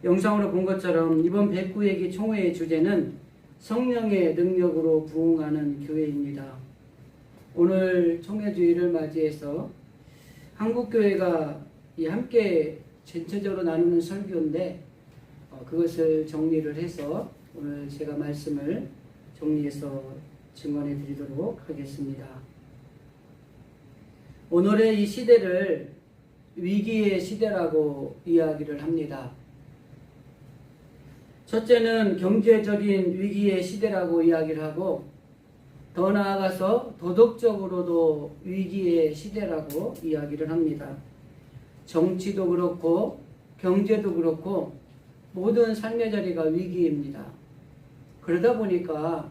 영상으로 본 것처럼 이번 백구예기 총회의 주제는 성령의 능력으로 부흥하는 교회입니다. 오늘 총회주일을 맞이해서 한국교회가 함께 전체적으로 나누는 설교인데 그것을 정리를 해서 오늘 제가 말씀을 정리해서 증언해 드리도록 하겠습니다. 오늘의 이 시대를 위기의 시대라고 이야기를 합니다. 첫째는 경제적인 위기의 시대라고 이야기를 하고 더 나아가서 도덕적으로도 위기의 시대라고 이야기를 합니다. 정치도 그렇고 경제도 그렇고 모든 삶의 자리가 위기입니다. 그러다 보니까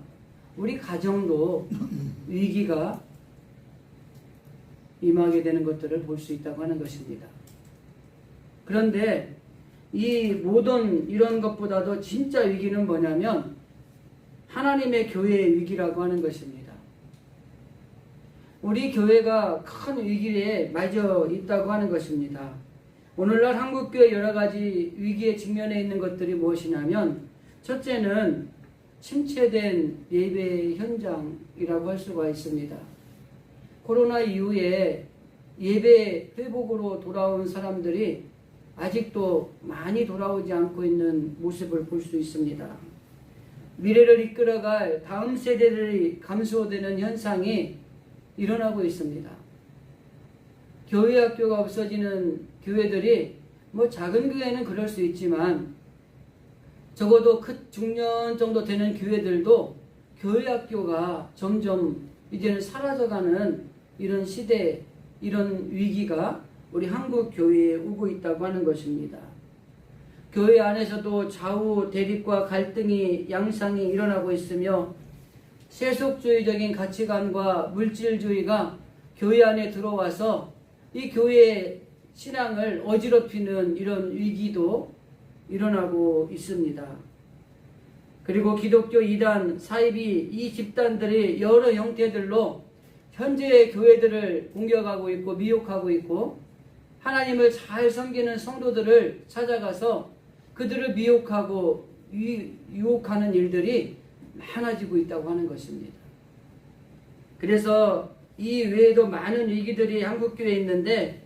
우리 가정도 위기가 임하게 되는 것들을 볼 수 있다고 하는 것입니다. 그런데 이 모든 이런 것보다도 진짜 위기는 뭐냐면 하나님의 교회의 위기라고 하는 것입니다. 우리 교회가 큰 위기에 맞아 있다고 하는 것입니다. 오늘날 한국교회 여러 가지 위기에 직면해 있는 것들이 무엇이냐면 첫째는 침체된 예배 현장이라고 할 수가 있습니다. 코로나 이후에 예배 회복으로 돌아온 사람들이 아직도 많이 돌아오지 않고 있는 모습을 볼 수 있습니다. 미래를 이끌어갈 다음 세대들이 감소되는 현상이 일어나고 있습니다. 교회 학교가 없어지는 교회들이 작은 교회는 그럴 수 있지만 적어도 중년 정도 되는 교회들도 교회 학교가 점점 이제는 사라져가는 이런 시대, 이런 위기가 우리 한국 교회에 오고 있다고 하는 것입니다. 교회 안에서도 좌우 대립과 갈등이 양상이 일어나고 있으며 세속주의적인 가치관과 물질주의가 교회 안에 들어와서 이 교회의 신앙을 어지럽히는 이런 위기도 일어나고 있습니다. 그리고 기독교 이단, 사이비 이 집단들이 여러 형태들로 현재의 교회들을 공격하고 있고 미혹하고 있고 하나님을 잘 섬기는 성도들을 찾아가서 그들을 미혹하고 유혹하는 일들이 많아지고 있다고 하는 것입니다. 그래서 이 외에도 많은 위기들이 한국교회에 있는데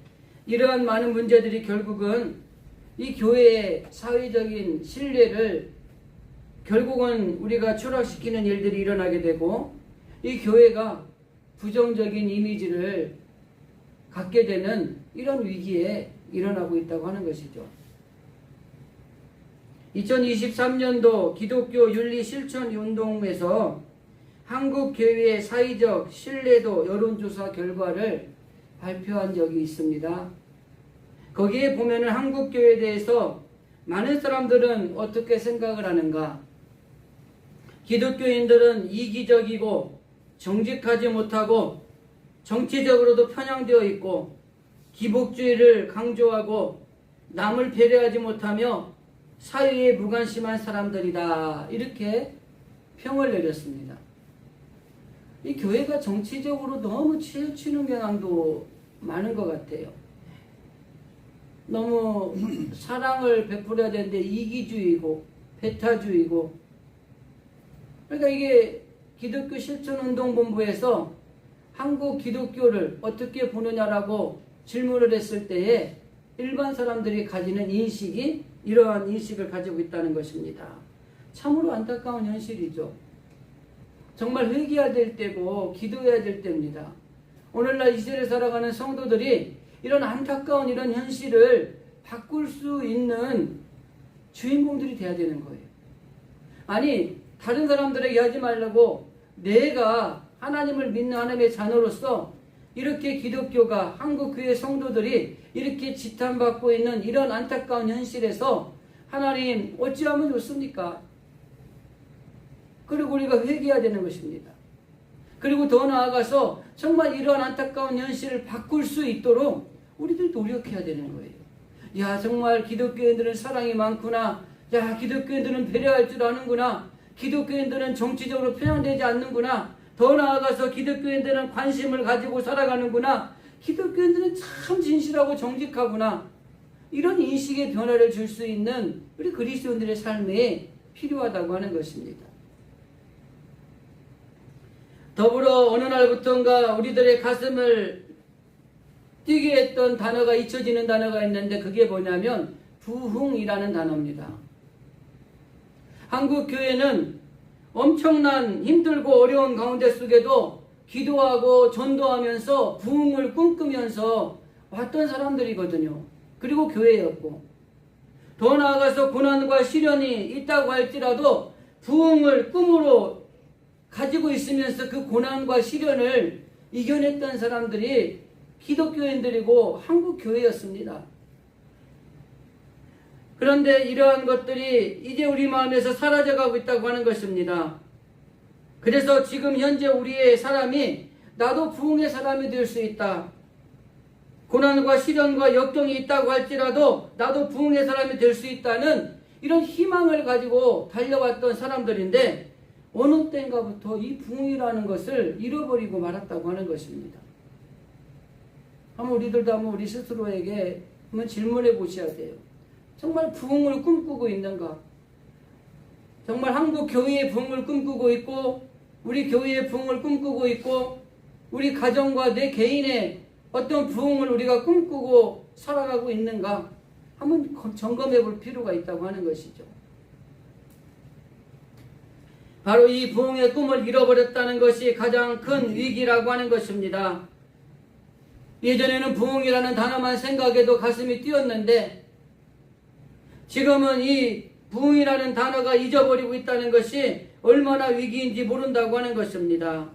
이러한 많은 문제들이 결국은 이 교회의 사회적인 신뢰를 결국은 우리가 추락시키는 일들이 일어나게 되고 이 교회가 부정적인 이미지를 갖게 되는 이런 위기에 일어나고 있다고 하는 것이죠. 2023년도 기독교 윤리 실천 운동에서 한국 교회의 사회적 신뢰도 여론조사 결과를 발표한 적이 있습니다. 거기에 보면은 한국 교회에 대해서 많은 사람들은 어떻게 생각을 하는가? 기독교인들은 이기적이고 정직하지 못하고 정치적으로도 편향되어 있고 기복주의를 강조하고 남을 배려하지 못하며 사회에 무관심한 사람들이다. 이렇게 평을 내렸습니다. 이 교회가 정치적으로 너무 치우치는 경향도 많은 것 같아요. 너무 사랑을 베풀어야 되는데 이기주의고 배타주의고 그러니까 이게 기독교 실천운동본부에서 한국 기독교를 어떻게 보느냐라고 질문을 했을 때에 일반 사람들이 가지는 인식이 이러한 인식을 가지고 있다는 것입니다. 참으로 안타까운 현실이죠. 정말 회개해야 될 때고 기도해야 될 때입니다. 오늘날 이 시대를 살아가는 성도들이 이런 안타까운 이런 현실을 바꿀 수 있는 주인공들이 돼야 되는 거예요. 아니 다른 사람들에게 하지 말라고 내가 하나님을 믿는 하나님의 자녀로서 이렇게 기독교가 한국교회 성도들이 이렇게 지탄받고 있는 이런 안타까운 현실에서 하나님 어찌하면 좋습니까? 그리고 우리가 회개해야 되는 것입니다. 그리고 더 나아가서 정말 이런 안타까운 현실을 바꿀 수 있도록 우리들 노력해야 되는 거예요. 야 정말 기독교인들은 사랑이 많구나. 야 기독교인들은 배려할 줄 아는구나. 기독교인들은 정치적으로 편향되지 않는구나. 더 나아가서 기독교인들은 관심을 가지고 살아가는구나. 기독교인들은 참 진실하고 정직하구나. 이런 인식의 변화를 줄 수 있는 우리 그리스도인들의 삶에 필요하다고 하는 것입니다. 더불어 어느 날부터인가 우리들의 가슴을 뛰게 했던 단어가 잊혀지는 단어가 있는데 그게 뭐냐면 부흥이라는 단어입니다. 한국 교회는 엄청난 힘들고 어려운 가운데 속에도 기도하고 전도하면서 부흥을 꿈꾸면서 왔던 사람들이거든요. 그리고 교회였고, 더 나아가서 고난과 시련이 있다고 할지라도 부흥을 꿈으로 가지고 있으면서 그 고난과 시련을 이겨냈던 사람들이 기독교인들이고 한국 교회였습니다. 그런데 이러한 것들이 이제 우리 마음에서 사라져가고 있다고 하는 것입니다. 그래서 지금 현재 우리의 사람이 나도 부흥의 사람이 될 수 있다. 고난과 시련과 역경이 있다고 할지라도 나도 부흥의 사람이 될 수 있다는 이런 희망을 가지고 달려왔던 사람들인데 어느 때인가부터 이 부흥이라는 것을 잃어버리고 말았다고 하는 것입니다. 한번 우리들도 한번 우리 스스로에게 한번 질문해 보셔야 돼요. 정말 부흥을 꿈꾸고 있는가? 정말 한국 교회의 부흥을 꿈꾸고 있고 우리 교회의 부흥을 꿈꾸고 있고 우리 가정과 내 개인의 어떤 부흥을 우리가 꿈꾸고 살아가고 있는가? 한번 점검해 볼 필요가 있다고 하는 것이죠. 바로 이 부흥의 꿈을 잃어버렸다는 것이 가장 큰 위기라고 하는 것입니다. 예전에는 부흥이라는 단어만 생각해도 가슴이 뛰었는데 지금은 이 부흥이라는 단어가 잊어버리고 있다는 것이 얼마나 위기인지 모른다고 하는 것입니다.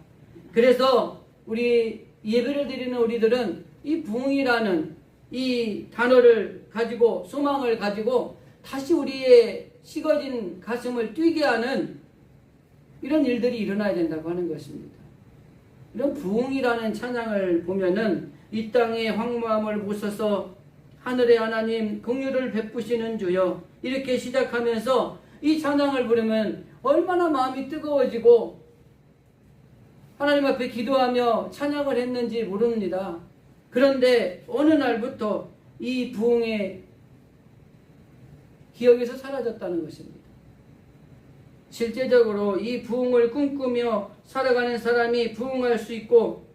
그래서 우리 예배를 드리는 우리들은 이 부흥이라는 이 단어를 가지고 소망을 가지고 다시 우리의 식어진 가슴을 뛰게 하는 이런 일들이 일어나야 된다고 하는 것입니다. 이런 부흥이라는 찬양을 보면은 이 땅의 황무함을 부숴서 하늘의 하나님 긍휼을 베푸시는 주여 이렇게 시작하면서 이 찬양을 부르면 얼마나 마음이 뜨거워지고 하나님 앞에 기도하며 찬양을 했는지 모릅니다. 그런데 어느 날부터 이 부흥의 기억에서 사라졌다는 것입니다. 실제적으로 이 부흥을 꿈꾸며 살아가는 사람이 부흥할 수 있고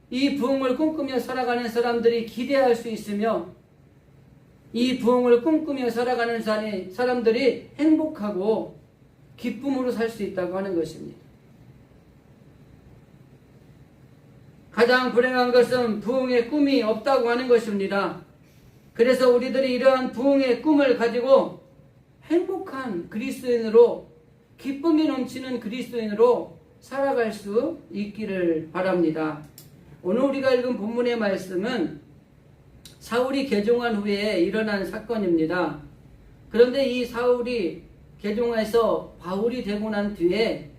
이 부흥을 꿈꾸며 살아가는 사람들이 기대할 수 있으며 이 부흥을 꿈꾸며 살아가는 사람들이 행복하고 기쁨으로 살 수 있다고 하는 것입니다. 가장 불행한 것은 부흥의 꿈이 없다고 하는 것입니다. 그래서 우리들이 이러한 부흥의 꿈을 가지고 행복한 그리스도인으로 기쁨이 넘치는 그리스도인으로 살아갈 수 있기를 바랍니다. 오늘 우리가 읽은 본문의 말씀은 사울이 개종한 후에 일어난 사건입니다. 그런데 이 사울이 개종해서 바울이 되고 난 뒤에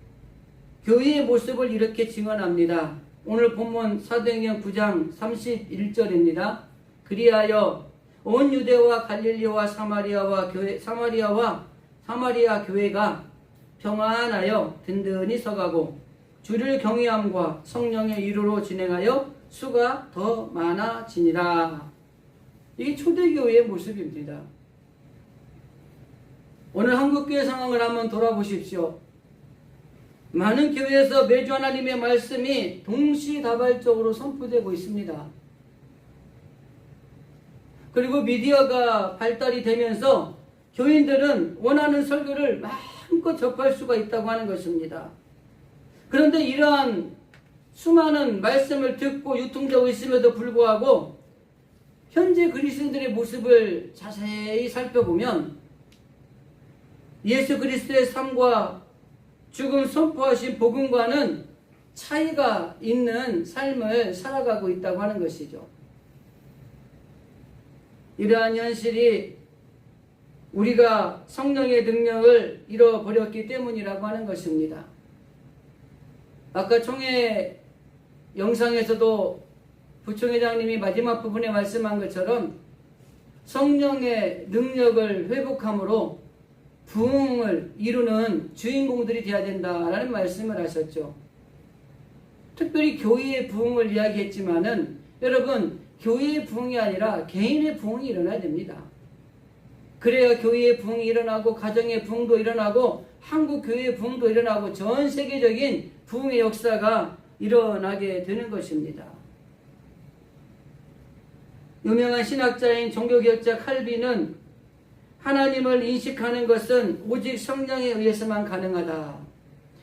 교회의 모습을 이렇게 증언합니다. 오늘 본문 사도행전 9장 31절입니다. 그리하여 온 유대와 갈릴리와 사마리아 교회가 평안하여 든든히 서가고 주를 경외함과 성령의 위로로 진행하여 수가 더 많아지니라. 이게 초대교회의 모습입니다. 오늘 한국교회 상황을 한번 돌아보십시오. 많은 교회에서 매주 하나님의 말씀이 동시다발적으로 선포되고 있습니다. 그리고 미디어가 발달이 되면서 교인들은 원하는 설교를 마음껏 접할 수가 있다고 하는 것입니다. 그런데 이러한 수많은 말씀을 듣고 유통되고 있음에도 불구하고 현재 그리스도인들의 모습을 자세히 살펴보면 예수 그리스도의 삶과 죽음 선포하신 복음과는 차이가 있는 삶을 살아가고 있다고 하는 것이죠. 이러한 현실이 우리가 성령의 능력을 잃어버렸기 때문이라고 하는 것입니다. 아까 총회 영상에서도 부총회장님이 마지막 부분에 말씀한 것처럼 성령의 능력을 회복함으로 부흥을 이루는 주인공들이 되어야 된다라는 말씀을 하셨죠. 특별히 교회의 부흥을 이야기했지만은 여러분 교회의 부흥이 아니라 개인의 부흥이 일어나야 됩니다. 그래야 교회의 부흥이 일어나고 가정의 부흥도 일어나고 한국 교회의 부흥도 일어나고 전 세계적인 부흥의 역사가 일어나게 되는 것입니다. 유명한 신학자인 종교개혁자 칼빈은 하나님을 인식하는 것은 오직 성령에 의해서만 가능하다.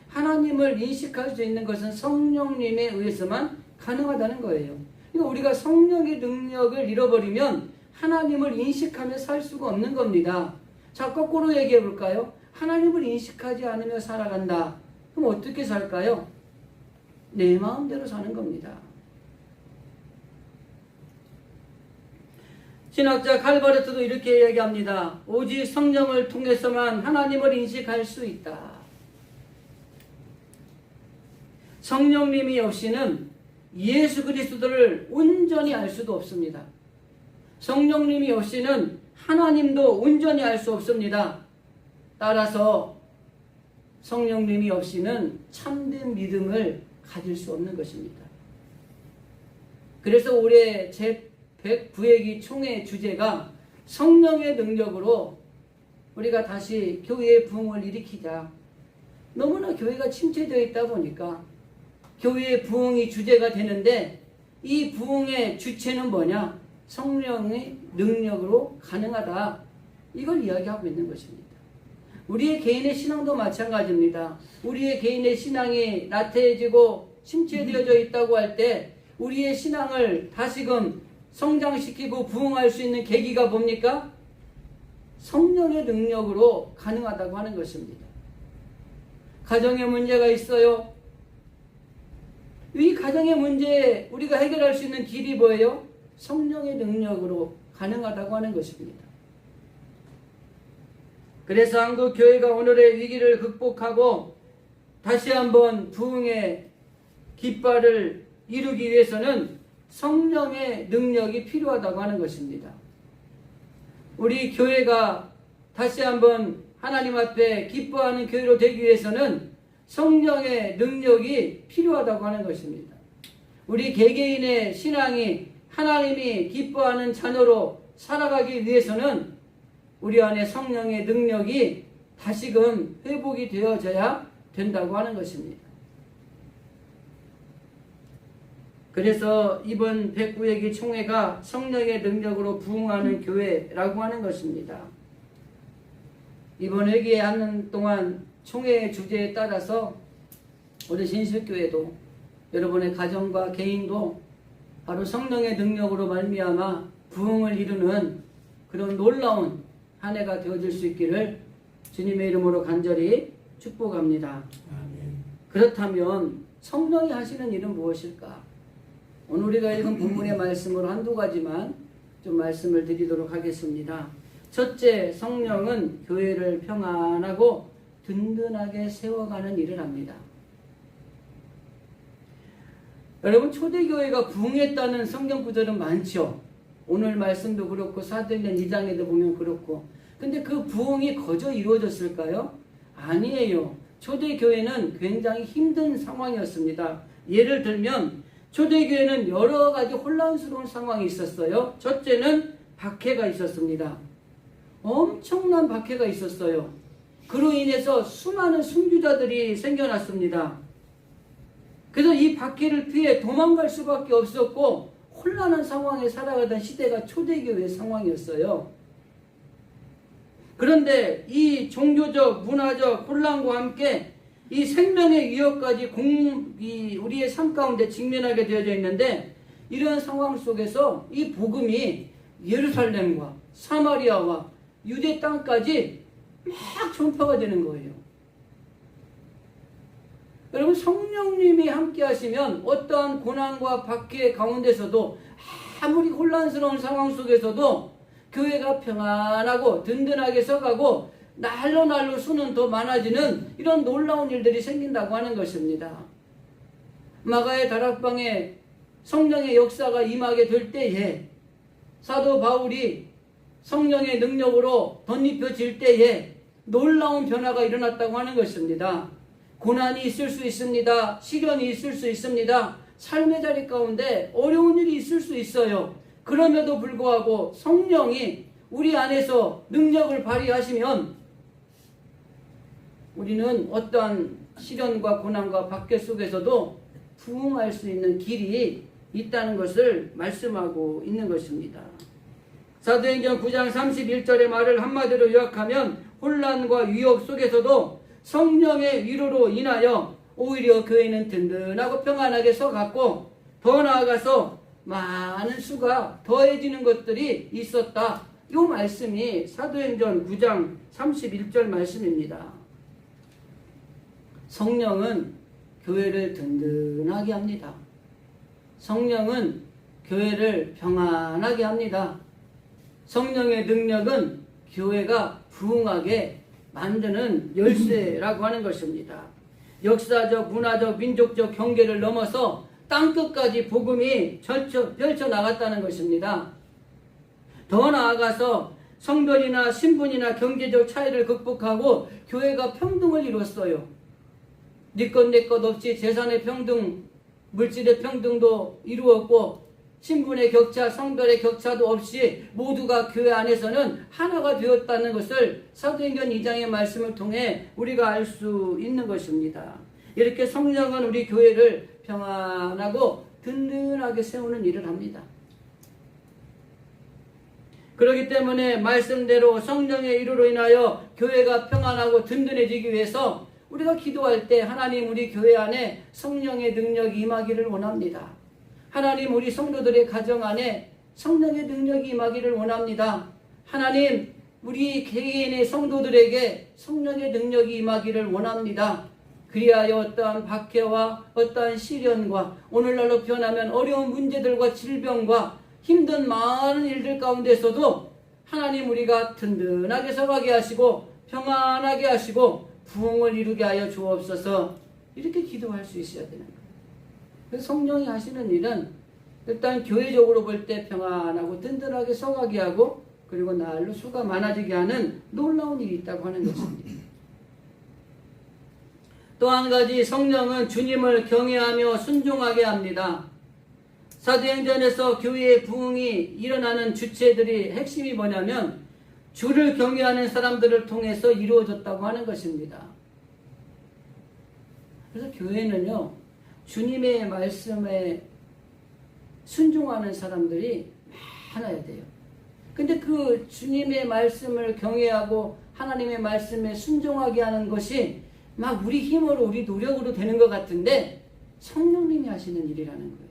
하나님을 인식할 수 있는 것은 성령님에 의해서만 가능하다는 거예요. 그러니까 우리가 성령의 능력을 잃어버리면 하나님을 인식하며 살 수가 없는 겁니다. 자, 거꾸로 얘기해 볼까요? 하나님을 인식하지 않으며 살아간다. 그럼 어떻게 살까요? 내 마음대로 사는 겁니다. 신학자 칼바르트도 이렇게 얘기합니다. 오직 성령을 통해서만 하나님을 인식할 수 있다. 성령님이 없이는 예수 그리스도를 온전히 알 수도 없습니다. 성령님이 없이는 하나님도 온전히 알 수 없습니다. 따라서 성령님이 없이는 참된 믿음을 가질 수 없는 것입니다. 그래서 올해 제109회기 총회 주제가 성령의 능력으로 우리가 다시 교회의 부흥을 일으키자. 너무나 교회가 침체되어 있다 보니까 교회의 부흥이 주제가 되는데 이 부흥의 주체는 뭐냐? 성령의 능력으로 가능하다. 이걸 이야기하고 있는 것입니다. 우리의 개인의 신앙도 마찬가지입니다. 우리의 개인의 신앙이 나태해지고 침체되어져 있다고 할 때 우리의 신앙을 다시금 성장시키고 부흥할 수 있는 계기가 뭡니까? 성령의 능력으로 가능하다고 하는 것입니다. 가정에 문제가 있어요. 이 가정의 문제 우리가 해결할 수 있는 길이 뭐예요? 성령의 능력으로 가능하다고 하는 것입니다. 그래서 한국 교회가 오늘의 위기를 극복하고 다시 한번 부흥의 깃발을 이루기 위해서는 성령의 능력이 필요하다고 하는 것입니다. 우리 교회가 다시 한번 하나님 앞에 기뻐하는 교회로 되기 위해서는 성령의 능력이 필요하다고 하는 것입니다. 우리 개개인의 신앙이 하나님이 기뻐하는 자녀로 살아가기 위해서는 우리 안에 성령의 능력이 다시금 회복이 되어져야 된다고 하는 것입니다. 그래서 이번 109회기 총회가 성령의 능력으로 부흥하는 교회라고 하는 것입니다. 이번 회기에 하는 동안 총회의 주제에 따라서 우리 신실교회도 여러분의 가정과 개인도 바로 성령의 능력으로 말미암아 부흥을 이루는 그런 놀라운 한 해가 되어질 수 있기를 주님의 이름으로 간절히 축복합니다. 아멘. 그렇다면 성령이 하시는 일은 무엇일까? 오늘 우리가 읽은 본문의 말씀으로 한두 가지만 좀 말씀을 드리도록 하겠습니다. 첫째, 성령은 교회를 평안하고 든든하게 세워가는 일을 합니다. 여러분, 초대교회가 부흥했다는 성경 구절은 많죠. 오늘 말씀도 그렇고 사도행전 2장에도 보면 그렇고. 근데 그 부흥이 거저 이루어졌을까요? 아니에요. 초대교회는 굉장히 힘든 상황이었습니다. 예를 들면 초대교회는 여러 가지 혼란스러운 상황이 있었어요. 첫째는 박해가 있었습니다. 엄청난 박해가 있었어요. 그로 인해서 수많은 순교자들이 생겨났습니다. 그래서 이 박해를 피해 도망갈 수밖에 없었고 혼란한 상황에 살아가던 시대가 초대교회의 상황이었어요. 그런데 이 종교적, 문화적 혼란과 함께 이 생명의 위협까지 우리의 삶 가운데 직면하게 되어져 있는데 이런 상황 속에서 이 복음이 예루살렘과 사마리아와 유대 땅까지 막 전파가 되는 거예요. 여러분, 성령님이 함께 하시면 어떠한 고난과 박해 가운데서도 아무리 혼란스러운 상황 속에서도 교회가 평안하고 든든하게 서가고 날로 수는 더 많아지는 이런 놀라운 일들이 생긴다고 하는 것입니다. 마가의 다락방에 성령의 역사가 임하게 될 때에 사도 바울이 성령의 능력으로 덧입혀질 때에 놀라운 변화가 일어났다고 하는 것입니다. 고난이 있을 수 있습니다. 시련이 있을 수 있습니다. 삶의 자리 가운데 어려운 일이 있을 수 있어요. 그럼에도 불구하고 성령이 우리 안에서 능력을 발휘하시면 우리는 어떠한 시련과 고난과 박해 속에서도 부응할 수 있는 길이 있다는 것을 말씀하고 있는 것입니다. 사도행전 9장 31절의 말을 한마디로 요약하면 혼란과 위협 속에서도 성령의 위로로 인하여 오히려 교회는 든든하고 평안하게 서갔고 더 나아가서 많은 수가 더해지는 것들이 있었다. 이 말씀이 사도행전 9장 31절 말씀입니다. 성령은 교회를 든든하게 합니다. 성령은 교회를 평안하게 합니다. 성령의 능력은 교회가 부흥하게 만드는 열쇠라고 하는 것입니다. 역사적, 문화적, 민족적 경계를 넘어서 땅끝까지 복음이 펼쳐나갔다는 것입니다. 더 나아가서 성별이나 신분이나 경제적 차이를 극복하고 교회가 평등을 이뤘어요. 네 것 내 것 없이 재산의 평등, 물질의 평등도 이루었고 신분의 격차, 성별의 격차도 없이 모두가 교회 안에서는 하나가 되었다는 것을 사도행전 2장의 말씀을 통해 우리가 알 수 있는 것입니다. 이렇게 성령은 우리 교회를 평안하고 든든하게 세우는 일을 합니다. 그렇기 때문에 말씀대로 성령의 이루로 인하여 교회가 평안하고 든든해지기 위해서 우리가 기도할 때 하나님 우리 교회 안에 성령의 능력이 임하기를 원합니다. 하나님 우리 성도들의 가정 안에 성령의 능력이 임하기를 원합니다. 하나님 우리 개개인의 성도들에게 성령의 능력이 임하기를 원합니다. 그리하여 어떠한 박해와 어떠한 시련과 오늘날로 표현하면 어려운 문제들과 질병과 힘든 많은 일들 가운데서도 하나님 우리가 든든하게 서가게 하시고 평안하게 하시고 부흥을 이루게 하여 주옵소서. 이렇게 기도할 수 있어야 되는 거예요. 그래서 성령이 하시는 일은 일단 교회적으로 볼 때 평안하고 든든하게 서가게 하고 그리고 날로 수가 많아지게 하는 놀라운 일이 있다고 하는 것입니다. 또 한 가지 성령은 주님을 경외하며 순종하게 합니다. 사도행전에서 교회의 부흥이 일어나는 주체들이 핵심이 뭐냐면 주를 경외하는 사람들을 통해서 이루어졌다고 하는 것입니다. 그래서 교회는요, 주님의 말씀에 순종하는 사람들이 많아야 돼요. 근데 그 주님의 말씀을 경외하고 하나님의 말씀에 순종하게 하는 것이 막 우리 힘으로 우리 노력으로 되는 것 같은데 성령님이 하시는 일이라는 거예요.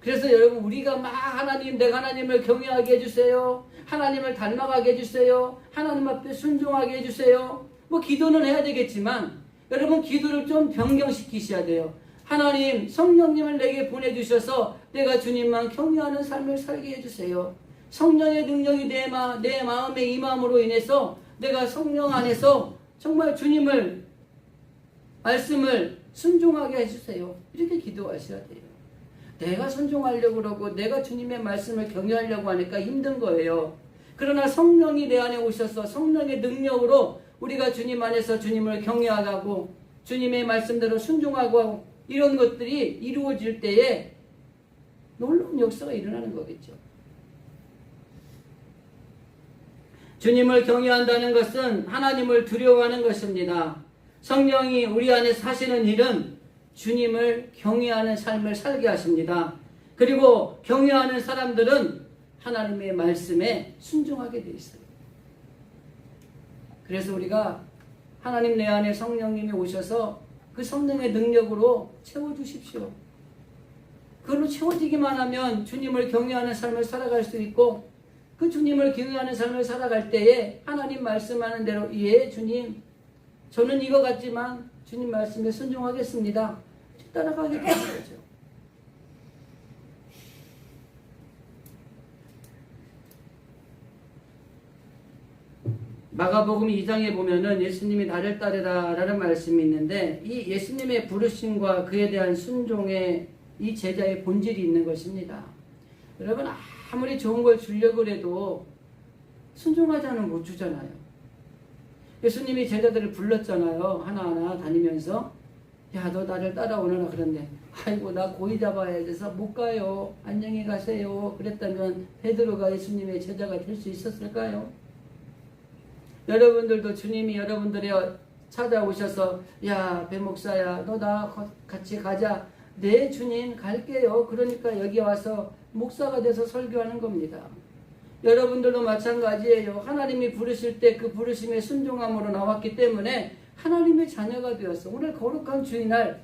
그래서 여러분 우리가 막 하나님 내가 하나님을 경외하게 해주세요. 하나님을 닮아가게 해주세요. 하나님 앞에 순종하게 해주세요. 뭐 기도는 해야 되겠지만 여러분 기도를 좀 변경시키셔야 돼요. 하나님 성령님을 내게 보내주셔서 내가 주님만 경외하는 삶을 살게 해주세요. 성령의 능력이 내 마음에 임함으로 인해서 내가 성령 안에서 정말 주님을 말씀을 순종하게 해주세요. 이렇게 기도하셔야 돼요. 내가 순종하려고 그러고 내가 주님의 말씀을 경외하려고 하니까 힘든 거예요. 그러나 성령이 내 안에 오셔서 성령의 능력으로 우리가 주님 안에서 주님을 경외하고 주님의 말씀대로 순종하고 이런 것들이 이루어질 때에 놀라운 역사가 일어나는 거겠죠. 주님을 경외한다는 것은 하나님을 두려워하는 것입니다. 성령이 우리 안에 사시는 일은 주님을 경외하는 삶을 살게 하십니다. 그리고 경외하는 사람들은 하나님의 말씀에 순종하게 되어 있어요. 그래서 우리가 하나님 내 안에 성령님이 오셔서 그 성령의 능력으로 채워주십시오. 그걸로 채워지기만 하면 주님을 경외하는 삶을 살아갈 수 있고 그 주님을 경외하는 삶을 살아갈 때에 하나님 말씀하는 대로 예 주님 저는 이거 같지만 주님 말씀에 순종하겠습니다. 따라가게 되는 거죠. 마가복음 2장에 보면은 예수님이 나를 따르라 라는 말씀이 있는데 이 예수님의 부르심과 그에 대한 순종에 이 제자의 본질이 있는 것입니다. 여러분 아무리 좋은 걸 주려고 해도 순종하지 않으면 못 주잖아요. 예수님이 제자들을 불렀잖아요. 하나하나 다니면서 야, 너 나를 따라오너라 그런데 아이고 나 고이 잡아야 돼서 못 가요. 안녕히 가세요. 그랬다면 베드로가 예수님의 제자가 될 수 있었을까요? 여러분들도 주님이 여러분들의 찾아오셔서 야, 배 목사야, 너 나 같이 가자. 네, 주님 갈게요. 그러니까 여기 와서 목사가 돼서 설교하는 겁니다. 여러분들도 마찬가지예요. 하나님이 부르실 때 그 부르심에 순종함으로 나왔기 때문에 하나님의 자녀가 되었어. 오늘 거룩한 주일날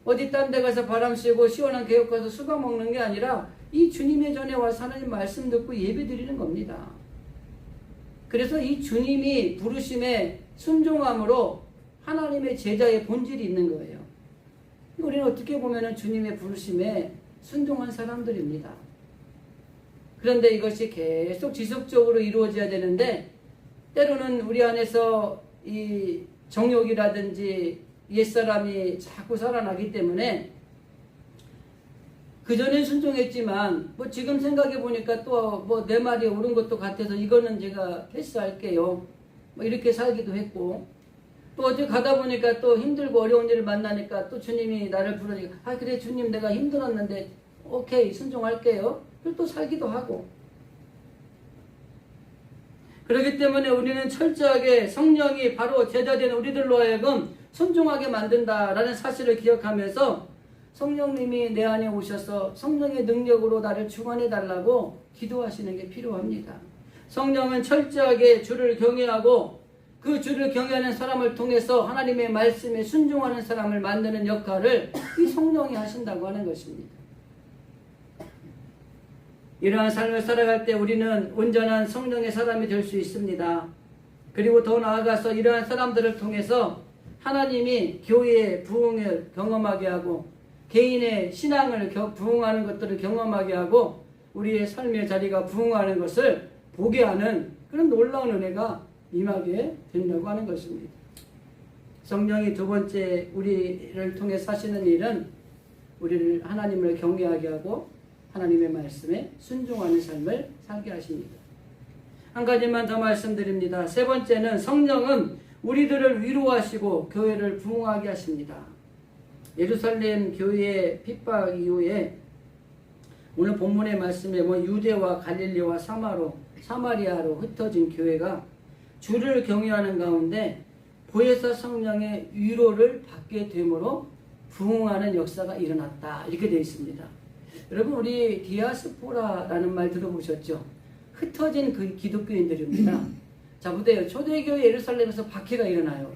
어디 딴 데 가서 바람 쐬고 시원한 개업 가서 수박 먹는 게 아니라 이 주님의 전에 와서 하나님 말씀 듣고 예배 드리는 겁니다. 그래서 이 주님이 부르심에 순종함으로 하나님의 제자의 본질이 있는 거예요. 우리는 어떻게 보면 주님의 부르심에 순종한 사람들입니다. 그런데 이것이 계속 지속적으로 이루어져야 되는데 때로는 우리 안에서 이 정욕이라든지 옛사람이 자꾸 살아나기 때문에 그전엔 순종했지만 뭐 지금 생각해 보니까 또 뭐 내 말이 옳은 것도 같아서 이거는 제가 패스할게요. 뭐 이렇게 살기도 했고 또 어디 가다 보니까 또 힘들고 어려운 일을 만나니까 또 주님이 나를 부르니까 아 그래 주님 내가 힘들었는데 오케이 순종할게요. 그리고 또 살기도 하고 그렇기 때문에 우리는 철저하게 성령이 바로 제자된 우리들로 하여금 순종하게 만든다라는 사실을 기억하면서 성령님이 내 안에 오셔서 성령의 능력으로 나를 충만해 달라고 기도하시는 게 필요합니다. 성령은 철저하게 주를 경외하고 그 주를 경외하는 사람을 통해서 하나님의 말씀에 순종하는 사람을 만드는 역할을 이 성령이 하신다고 하는 것입니다. 이러한 삶을 살아갈 때 우리는 온전한 성령의 사람이 될 수 있습니다. 그리고 더 나아가서 이러한 사람들을 통해서 하나님이 교회의 부흥을 경험하게 하고 개인의 신앙을 부흥하는 것들을 경험하게 하고 우리의 삶의 자리가 부흥하는 것을 보게 하는 그런 놀라운 은혜가 임하게 된다고 하는 것입니다. 성령이 두 번째 우리를 통해 사시는 일은 우리를 하나님을 경외하게 하고 하나님의 말씀에 순종하는 삶을 살게 하십니다. 한 가지만 더 말씀드립니다. 세 번째는 성령은 우리들을 위로하시고 교회를 부흥하게 하십니다. 예루살렘 교회의 핍박 이후에 오늘 본문의 말씀에 유대와 갈릴리와 사마리아로 흩어진 교회가 주를 경외하는 가운데 보혜사 성령의 위로를 받게 되므로 부흥하는 역사가 일어났다. 이렇게 되어 있습니다. 여러분 우리 디아스포라라는 말 들어보셨죠? 흩어진 그 기독교인들입니다. 자 보세요. 초대교회 예루살렘에서 박해가 일어나요.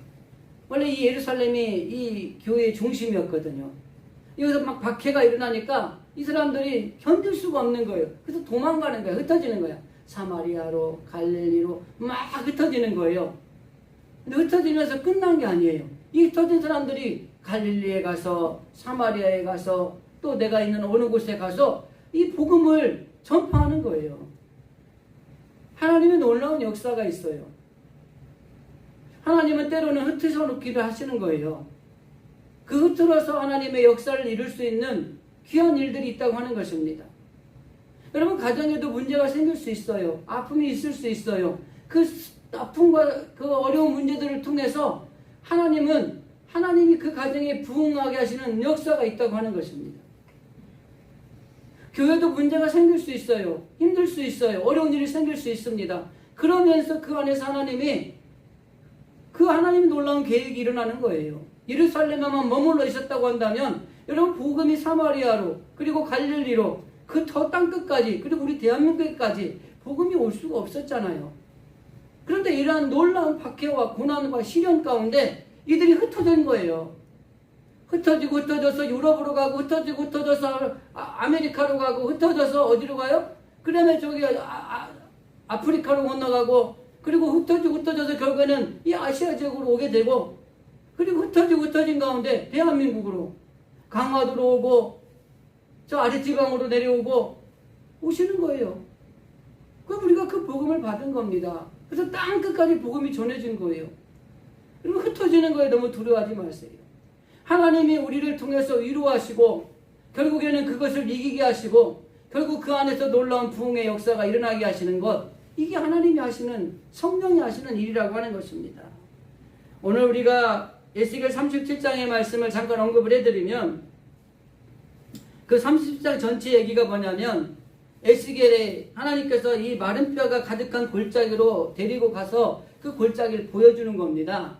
원래 이 예루살렘이 이 교회의 중심이었거든요. 여기서 막 박해가 일어나니까 이 사람들이 견딜 수가 없는 거예요. 그래서 도망가는 거예요. 흩어지는 거예요. 사마리아로 갈릴리로 막 흩어지는 거예요. 근데 흩어지면서 끝난 게 아니에요. 이 흩어진 사람들이 갈릴리에 가서 사마리아에 가서 또 내가 있는 어느 곳에 가서 이 복음을 전파하는 거예요. 하나님의 놀라운 역사가 있어요. 하나님은 때로는 흩어져 놓기도 하시는 거예요. 그 흩어져서 하나님의 역사를 이룰 수 있는 귀한 일들이 있다고 하는 것입니다. 여러분 가정에도 문제가 생길 수 있어요. 아픔이 있을 수 있어요. 그 아픔과 그 어려운 문제들을 통해서 하나님이 그 가정에 부흥하게 하시는 역사가 있다고 하는 것입니다. 교회도 문제가 생길 수 있어요. 힘들 수 있어요. 어려운 일이 생길 수 있습니다. 그러면서 그 안에서 하나님의 놀라운 계획이 일어나는 거예요. 예루살렘에만 머물러 있었다고 한다면 여러분 복음이 사마리아로 그리고 갈릴리로 그 저 땅끝까지 그리고 우리 대한민국까지 복음이 올 수가 없었잖아요. 그런데 이러한 놀라운 박해와 고난과 시련 가운데 이들이 흩어진 거예요. 흩어져서 유럽으로 가고 흩어져서 아메리카로 가고 흩어져서 어디로 가요? 그다음에 저기 아프리카로 건너가고 그리고 흩어져서 결국에는 이 아시아 지역으로 오게 되고 그리고 흩어진 가운데 대한민국으로 강화도로 오고 저 아랫지방으로 내려오고 오시는 거예요. 그럼 우리가 그 복음을 받은 겁니다. 그래서 땅 끝까지 복음이 전해진 거예요. 그리고 흩어지는 거에 너무 두려워하지 마세요. 하나님이 우리를 통해서 위로하시고 결국에는 그것을 이기게 하시고 결국 그 안에서 놀라운 부흥의 역사가 일어나게 하시는 것, 이게 하나님이 하시는 성령이 하시는 일이라고 하는 것입니다. 오늘 우리가 에스겔 37장의 말씀을 잠깐 언급을 해드리면 그 37장 전체 얘기가 뭐냐면 에스겔에 하나님께서 이 마른 뼈가 가득한 골짜기로 데리고 가서 그 골짜기를 보여주는 겁니다.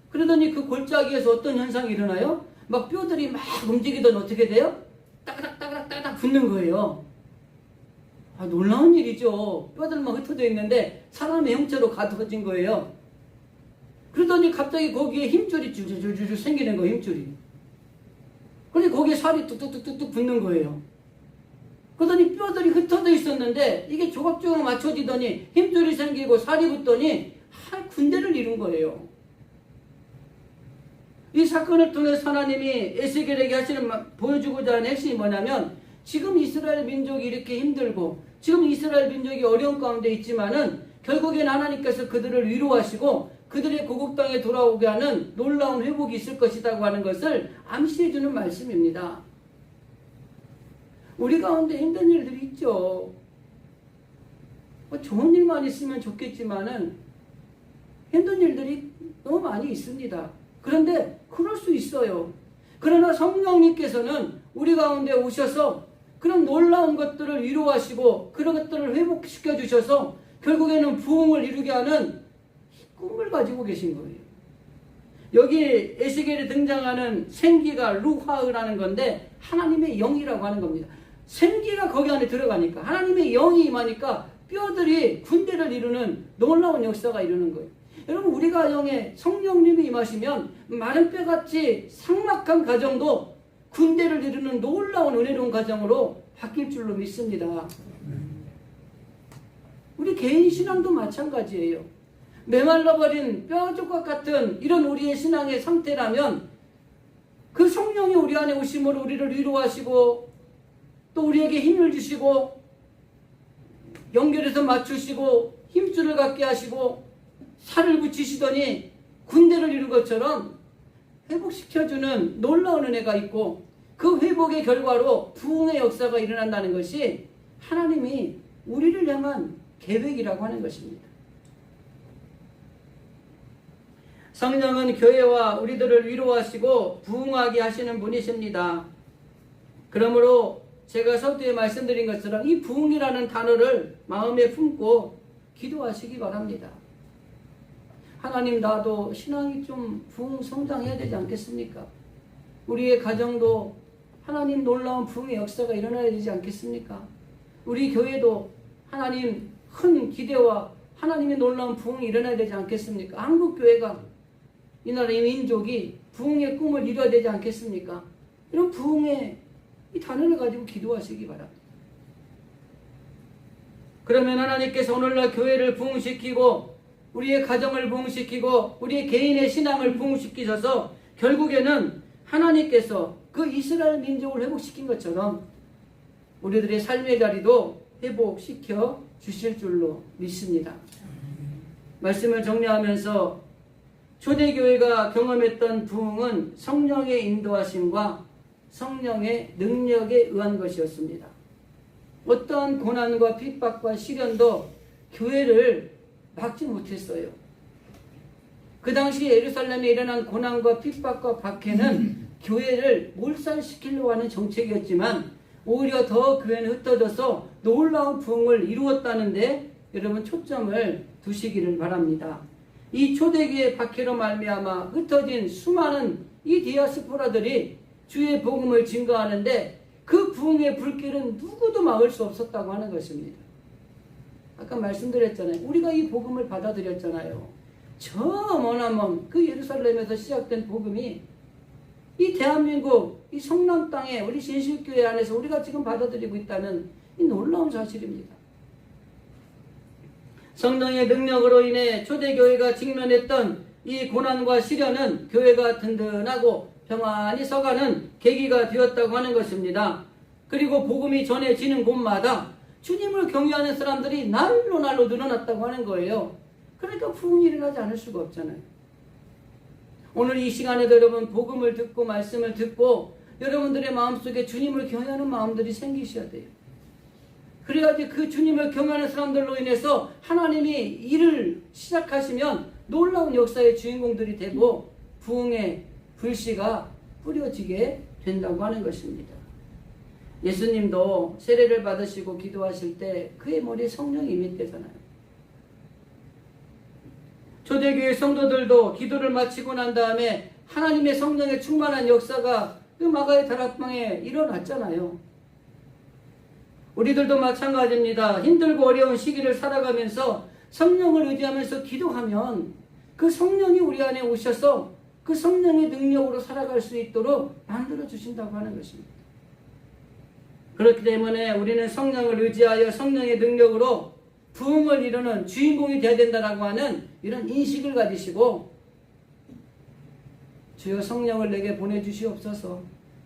그러더니 그 골짜기에서 어떤 현상이 일어나요? 막 뼈들이 막 움직이던 어떻게 돼요? 따그닥 붙는 거예요. 놀라운 일이죠. 뼈들만 흩어져 있는데 사람의 형체로 가둬진 거예요. 그러더니 갑자기 거기에 힘줄이 줄줄줄줄 생기는 거예요. 힘줄이. 그런데 거기에 살이 뚝뚝뚝뚝 붙는 거예요. 그러더니 뼈들이 흩어져 있었는데 이게 조각조각 맞춰지더니 힘줄이 생기고 살이 붙더니 한 군대를 이룬 거예요. 이 사건을 통해서 하나님이 에스겔에게 보여주고자 하는 핵심이 뭐냐면 지금 이스라엘 민족이 이렇게 힘들고 지금 이스라엘 민족이 어려운 가운데 있지만은 결국에는 하나님께서 그들을 위로하시고 그들의 고국 땅에 돌아오게 하는 놀라운 회복이 있을 것이라고 하는 것을 암시해 주는 말씀입니다. 우리 가운데 힘든 일들이 있죠. 좋은 일만 있으면 좋겠지만은 힘든 일들이 너무 많이 있습니다. 그런데 그럴 수 있어요. 그러나 성령님께서는 우리 가운데 오셔서 그런 놀라운 것들을 위로하시고 그런 것들을 회복시켜 주셔서 결국에는 부흥을 이루게 하는 꿈을 가지고 계신 거예요. 여기 에스겔에 등장하는 생기가 루하흐라는 건데 하나님의 영이라고 하는 겁니다. 생기가 거기 안에 들어가니까 하나님의 영이 임하니까 뼈들이 군대를 이루는 놀라운 역사가 이루는 거예요. 여러분 우리 가정에 성령님이 임하시면 마른 뼈같이 삭막한 가정도 군대를 이루는 놀라운 은혜로운 가정으로 바뀔 줄로 믿습니다. 우리 개인 신앙도 마찬가지예요. 메말라버린 뼈조각 같은 이런 우리의 신앙의 상태라면 그 성령이 우리 안에 오심으로 우리를 위로하시고 또 우리에게 힘을 주시고 연결해서 맞추시고 힘줄을 갖게 하시고 살을 붙이시더니 군대를 이룬 것처럼 회복시켜주는 놀라운 은혜가 있고 그 회복의 결과로 부흥의 역사가 일어난다는 것이 하나님이 우리를 향한 계획이라고 하는 것입니다. 성령은 교회와 우리들을 위로하시고 부흥하게 하시는 분이십니다. 그러므로 제가 서두에 말씀드린 것처럼 이 부흥이라는 단어를 마음에 품고 기도하시기 바랍니다. 하나님, 나도 신앙이 좀 부흥 성장해야 되지 않겠습니까? 우리의 가정도 하나님 놀라운 부흥의 역사가 일어나야 되지 않겠습니까? 우리 교회도 하나님 큰 기대와 하나님의 놀라운 부흥이 일어나야 되지 않겠습니까? 한국교회가 이 나라의 민족이 부흥의 꿈을 이뤄야 되지 않겠습니까? 이런 부흥의 이 단어를 가지고 기도하시기 바랍니다. 그러면 하나님께서 오늘날 교회를 부흥시키고 우리의 가정을 부흥시키고 우리의 개인의 신앙을 부흥시키셔서 결국에는 하나님께서 그 이스라엘 민족을 회복시킨 것처럼 우리들의 삶의 자리도 회복시켜 주실 줄로 믿습니다. 말씀을 정리하면서 초대교회가 경험했던 부흥은 성령의 인도하심과 성령의 능력에 의한 것이었습니다. 어떠한 고난과 핍박과 시련도 교회를 막지 못했어요. 그 당시 예루살렘에 일어난 고난과 핍박과 박해는 교회를 몰살시키려고 하는 정책이었지만 오히려 더 교회는 흩어져서 놀라운 부흥을 이루었다는데 여러분 초점을 두시기를 바랍니다. 이 초대교회 박해로 말미암아 흩어진 수많은 이 디아스포라들이 주의 복음을 증거하는데 그 부흥의 불길은 누구도 막을 수 없었다고 하는 것입니다. 아까 말씀드렸잖아요. 우리가 이 복음을 받아들였잖아요. 저 머나먼 그 예루살렘에서 시작된 복음이 이 대한민국 이 성남 땅에 우리 진실교회 안에서 우리가 지금 받아들이고 있다는 이 놀라운 사실입니다. 성령의 능력으로 인해 초대교회가 직면했던 이 고난과 시련은 교회가 든든하고 평안히 서가는 계기가 되었다고 하는 것입니다. 그리고 복음이 전해지는 곳마다 주님을 경외하는 사람들이 날로 늘어났다고 하는 거예요. 그러니까 부흥이 일어나지 않을 수가 없잖아요. 오늘 이 시간에도 여러분 복음을 듣고 말씀을 듣고 여러분들의 마음속에 주님을 경외하는 마음들이 생기셔야 돼요. 그래야지 그 주님을 경외하는 사람들로 인해서 하나님이 일을 시작하시면 놀라운 역사의 주인공들이 되고 부흥의 불씨가 뿌려지게 된다고 하는 것입니다. 예수님도 세례를 받으시고 기도하실 때 그의 머리에 성령이 임했대잖아요. 초대교회 성도들도 기도를 마치고 난 다음에 하나님의 성령의 충만한 역사가 그 마가의 다락방에 일어났잖아요. 우리들도 마찬가지입니다. 힘들고 어려운 시기를 살아가면서 성령을 의지하면서 기도하면 그 성령이 우리 안에 오셔서 그 성령의 능력으로 살아갈 수 있도록 만들어 주신다고 하는 것입니다. 그렇기 때문에 우리는 성령을 의지하여 성령의 능력으로 부흥을 이루는 주인공이 되어야 된다라고 하는 이런 인식을 가지시고, 주여 성령을 내게 보내주시옵소서,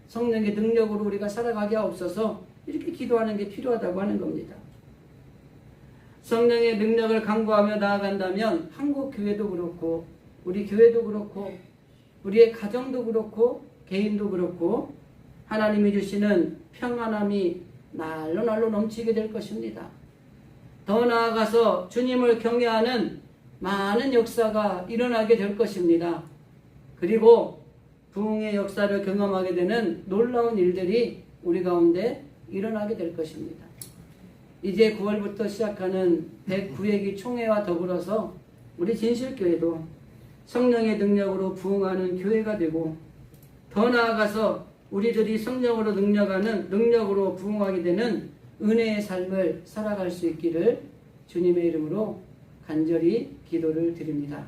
성령의 능력으로 우리가 살아가게 하옵소서, 이렇게 기도하는 게 필요하다고 하는 겁니다. 성령의 능력을 간구하며 나아간다면 한국 교회도 그렇고 우리 교회도 그렇고 우리의 가정도 그렇고 개인도 그렇고 하나님이 주시는 평안함이 날로 날로 넘치게 될 것입니다. 더 나아가서 주님을 경외하는 많은 역사가 일어나게 될 것입니다. 그리고 부흥의 역사를 경험하게 되는 놀라운 일들이 우리 가운데 일어나게 될 것입니다. 이제 9월부터 시작하는 109회기 총회와 더불어서 우리 진실교회도 성령의 능력으로 부흥하는 교회가 되고, 더 나아가서 우리들이 성령으로 능력으로 부흥하게 되는 은혜의 삶을 살아갈 수 있기를 주님의 이름으로 간절히 기도를 드립니다.